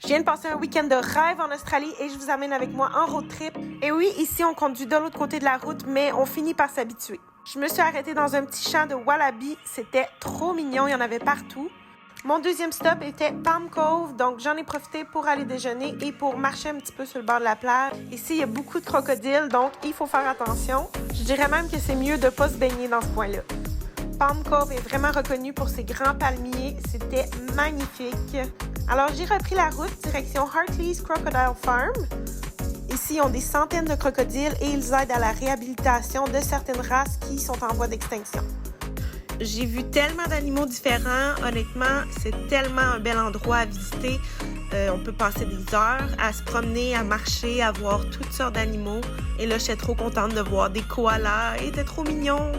Je viens de passer un week-end de rêve en Australie et je vous amène avec moi en road trip. Et oui, ici, on conduit de l'autre côté de la route, mais on finit par s'habituer. Je me suis arrêtée dans un petit champ de wallabies. C'était trop mignon, il y en avait partout. Mon deuxième stop était Palm Cove, donc j'en ai profité pour aller déjeuner et pour marcher un petit peu sur le bord de la plage. Ici, il y a beaucoup de crocodiles, donc il faut faire attention. Je dirais même que c'est mieux de ne pas se baigner dans ce coin-là. Palm Cove est vraiment reconnu pour ses grands palmiers. C'était magnifique. Alors, j'ai repris la route direction Hartley's Crocodile Farm. Ici, ils ont des centaines de crocodiles et ils aident à la réhabilitation de certaines races qui sont en voie d'extinction. J'ai vu tellement d'animaux différents. Honnêtement, c'est tellement un bel endroit à visiter. On peut passer des heures à se promener, à marcher, à voir toutes sortes d'animaux. Et là, j'étais trop contente de voir des koalas. Ils étaient trop mignons.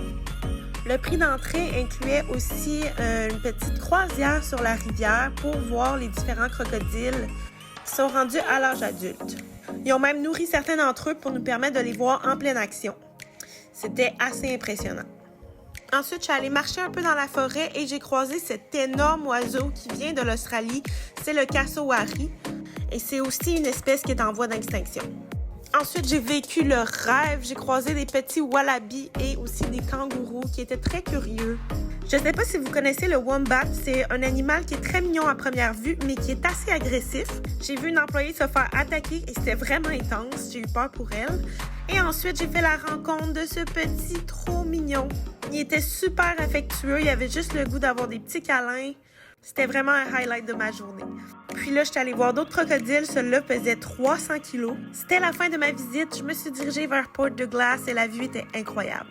Le prix d'entrée incluait aussi une petite croisière sur la rivière pour voir les différents crocodiles qui sont rendus à l'âge adulte. Ils ont même nourri certains d'entre eux pour nous permettre de les voir en pleine action. C'était assez impressionnant. Ensuite, je suis allée marcher un peu dans la forêt et j'ai croisé cet énorme oiseau qui vient de l'Australie. C'est le cassowary et c'est aussi une espèce qui est en voie d'extinction. Ensuite, j'ai vécu le rêve. J'ai croisé des petits wallabies et aussi des kangourous qui étaient très curieux. Je ne sais pas si vous connaissez le wombat. C'est un animal qui est très mignon à première vue, mais qui est assez agressif. J'ai vu une employée se faire attaquer et c'était vraiment intense. J'ai eu peur pour elle. Et ensuite, j'ai fait la rencontre de ce petit trop mignon. Il était super affectueux. Il avait juste le goût d'avoir des petits câlins. C'était vraiment un highlight de ma journée. Puis là, je suis allée voir d'autres crocodiles. Celui-là pesait 300 kilos. C'était la fin de ma visite. Je me suis dirigée vers Port Douglas et la vue était incroyable.